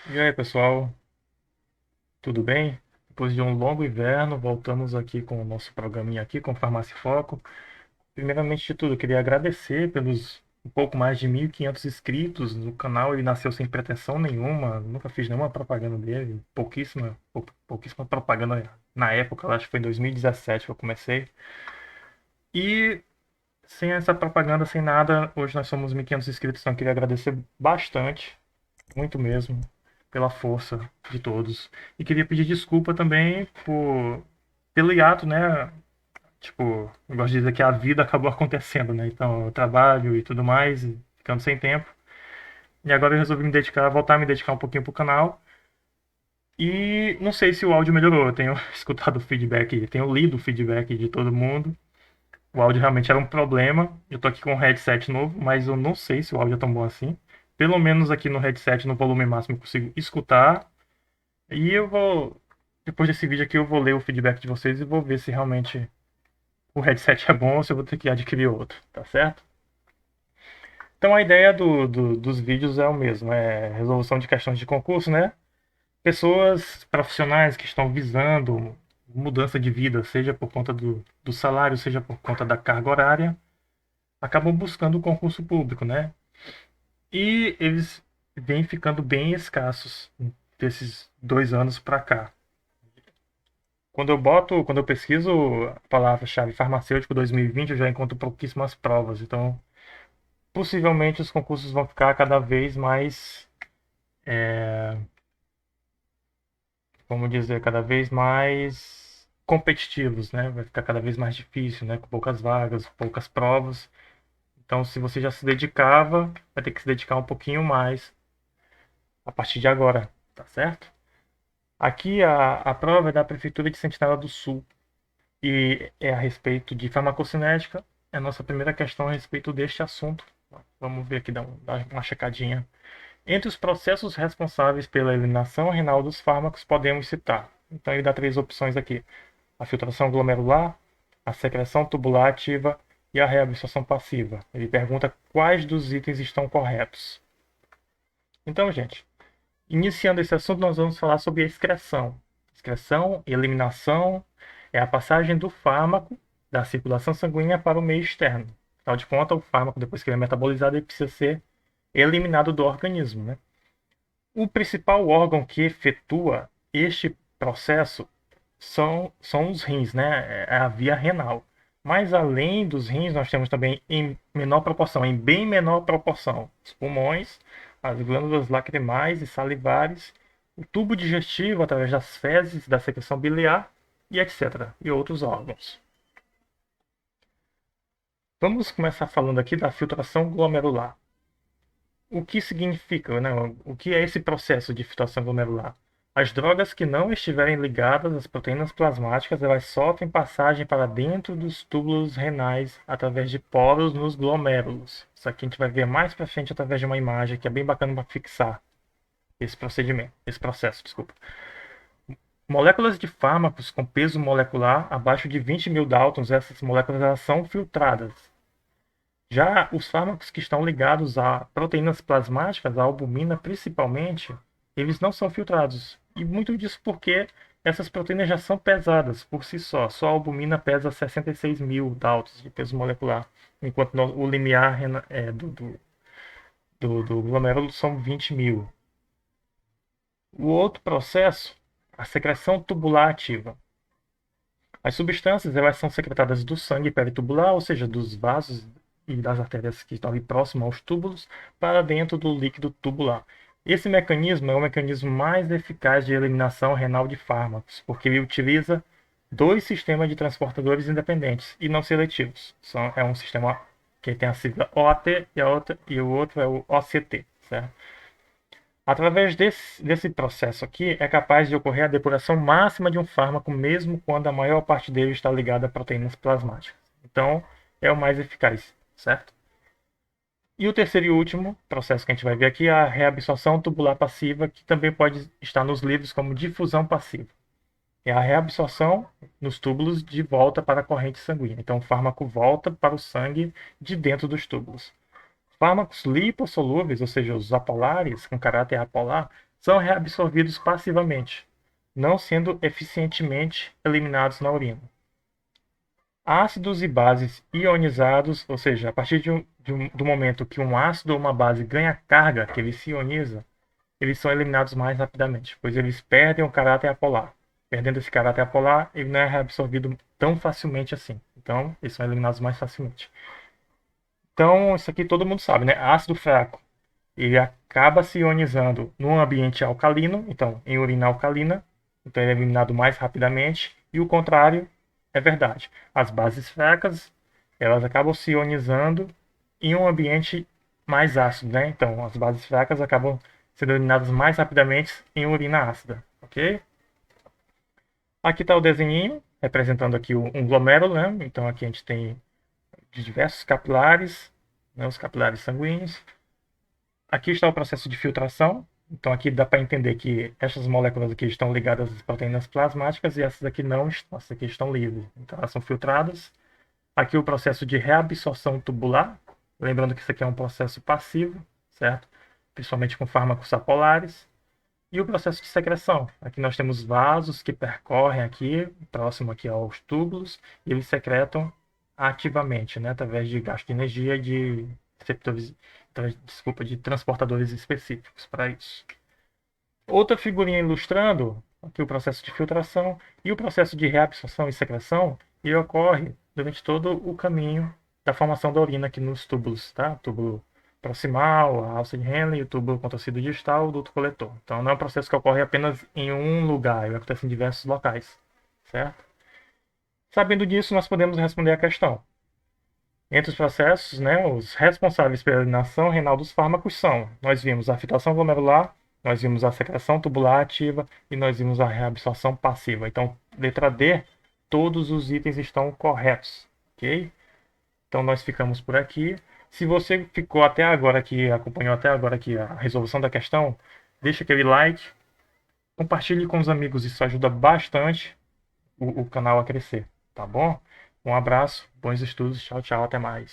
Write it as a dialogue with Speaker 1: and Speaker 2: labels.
Speaker 1: E aí, pessoal, tudo bem? Depois de um longo inverno, voltamos aqui com o nosso programinha aqui com Farmácia em Foco. Primeiramente de tudo, eu queria agradecer pelos um pouco mais de 1.500 inscritos no canal. Ele nasceu sem pretensão nenhuma, nunca fiz nenhuma propaganda dele, pouquíssima propaganda na época, eu acho que foi em 2017 que eu comecei. E sem essa propaganda, sem nada, hoje nós somos 1.500 inscritos, então eu queria agradecer bastante, muito mesmo, pela força de todos. E queria pedir desculpa também pelo hiato, né? Tipo, eu gosto de dizer que a vida acabou acontecendo, né? Então, eu trabalho e tudo mais, e ficando sem tempo. E agora eu resolvi voltar a me dedicar um pouquinho pro canal. E não sei se o áudio melhorou. Eu tenho escutado o feedback, tenho lido o feedback de todo mundo. O áudio realmente era um problema. Eu tô aqui com um headset novo, mas eu não sei se o áudio é tão bom assim. Pelo menos aqui no headset, no volume máximo, eu consigo escutar. E depois desse vídeo aqui, eu vou ler o feedback de vocês e vou ver se realmente o headset é bom ou se eu vou ter que adquirir outro, tá certo? Então a ideia dos vídeos é o mesmo, é resolução de questões de concurso, né? Pessoas profissionais que estão visando mudança de vida, seja por conta do salário, seja por conta da carga horária, acabam buscando o concurso público, né? E eles vêm ficando bem escassos desses 2 anos para cá. Quando eu pesquiso a palavra-chave farmacêutico 2020, eu já encontro pouquíssimas provas. Então, possivelmente os concursos vão ficar cada vez mais, vamos dizer, cada vez mais competitivos, né? Vai ficar cada vez mais difícil, né? Com poucas vagas, poucas provas. Então, se você já se dedicava, vai ter que se dedicar um pouquinho mais a partir de agora, tá certo? Aqui a prova é da Prefeitura de Sentinela do Sul e é a respeito de farmacocinética. É a nossa primeira questão a respeito deste assunto. Vamos ver aqui, dar uma checadinha. Entre os processos responsáveis pela eliminação renal dos fármacos, podemos citar. Então, ele dá três opções aqui: a filtração glomerular, a secreção tubular ativa e a reabsorção passiva. Ele pergunta quais dos itens estão corretos. Então, gente, iniciando esse assunto, nós vamos falar sobre a excreção. Excreção e eliminação é a passagem do fármaco da circulação sanguínea para o meio externo. Afinal de contas, o fármaco, depois que ele é metabolizado, ele precisa ser eliminado do organismo, né? O principal órgão que efetua este processo são os rins, né? É a via renal. Mas além dos rins, nós temos também em menor proporção, em bem menor proporção, os pulmões, as glândulas lacrimais e salivares, o tubo digestivo através das fezes, da secreção biliar e etc. E outros órgãos. Vamos começar falando aqui da filtração glomerular. O que significa, né? O que é esse processo de filtração glomerular? As drogas que não estiverem ligadas às proteínas plasmáticas, elas sofrem passagem para dentro dos túbulos renais através de poros nos glomérulos. Isso aqui a gente vai ver mais para frente através de uma imagem que é bem bacana para fixar esse processo, desculpa. Moléculas de fármacos com peso molecular abaixo de 20.000 Daltons, essas moléculas elas são filtradas. Já os fármacos que estão ligados a proteínas plasmáticas, a albumina principalmente, eles não são filtrados. E muito disso porque essas proteínas já são pesadas por si só. Só a albumina pesa 66.000 Daltons de peso molecular, enquanto o limiar do glomérulo são 20.000. O outro processo, a secreção tubular ativa. As substâncias elas são secretadas do sangue peritubular, ou seja, dos vasos e das artérias que estão ali próximo aos túbulos, para dentro do líquido tubular. Esse mecanismo é o mecanismo mais eficaz de eliminação renal de fármacos, porque ele utiliza dois sistemas de transportadores independentes e não seletivos. É um sistema que tem a sigla OAT e o outro é o OCT, certo? Através desse processo aqui, é capaz de ocorrer a depuração máxima de um fármaco, mesmo quando a maior parte dele está ligada a proteínas plasmáticas. Então, é o mais eficaz, certo? E o terceiro e último processo que a gente vai ver aqui é a reabsorção tubular passiva, que também pode estar nos livros como difusão passiva. É a reabsorção nos túbulos de volta para a corrente sanguínea. Então, o fármaco volta para o sangue de dentro dos túbulos. Fármacos lipossolúveis, ou seja, os apolares, com caráter apolar, são reabsorvidos passivamente, não sendo eficientemente eliminados na urina. Ácidos e bases ionizados, ou seja, a partir do momento que um ácido ou uma base ganha carga, que ele se ioniza, eles são eliminados mais rapidamente, pois eles perdem o caráter apolar. Perdendo esse caráter apolar, ele não é reabsorvido tão facilmente assim. Então, eles são eliminados mais facilmente. Então, isso aqui todo mundo sabe, né? Ácido fraco, ele acaba se ionizando num ambiente alcalino, então, em urina alcalina, então ele é eliminado mais rapidamente, e o contrário é verdade. As bases fracas, elas acabam se ionizando em um ambiente mais ácido, né? Então, as bases fracas acabam sendo eliminadas mais rapidamente em urina ácida, ok? Aqui está o desenho representando aqui um glomérulo, né? Então, aqui a gente tem diversos capilares, né? Os capilares sanguíneos. Aqui está o processo de filtração. Então, aqui dá para entender que essas moléculas aqui estão ligadas às proteínas plasmáticas e essas aqui não, essas aqui estão livres. Então, elas são filtradas. Aqui o processo de reabsorção tubular, lembrando que isso aqui é um processo passivo, certo? Principalmente com fármacos apolares. E o processo de secreção. Aqui nós temos vasos que percorrem aqui, próximo aqui aos túbulos, e eles secretam ativamente, né? Através de gasto de energia e de receptores, desculpa, de transportadores específicos para isso. Outra figurinha ilustrando aqui o processo de filtração e o processo de reabsorção e secreção, ele ocorre durante todo o caminho da formação da urina aqui nos túbulos, tá? Túbulo proximal, a alça de Henle, o túbulo contorcido distal, o duto coletor. Então não é um processo que ocorre apenas em um lugar, ele acontece em diversos locais, certo? Sabendo disso, nós podemos responder a questão. Entre os processos, né, os responsáveis pela eliminação renal dos fármacos são: nós vimos a filtração glomerular, nós vimos a secreção tubular ativa e nós vimos a reabsorção passiva. Então, letra D, todos os itens estão corretos, ok? Então, nós ficamos por aqui. Se você ficou até agora aqui, acompanhou até agora aqui a resolução da questão, deixa aquele like, compartilhe com os amigos, isso ajuda bastante o canal a crescer, tá bom? Um abraço, bons estudos, tchau, tchau, até mais.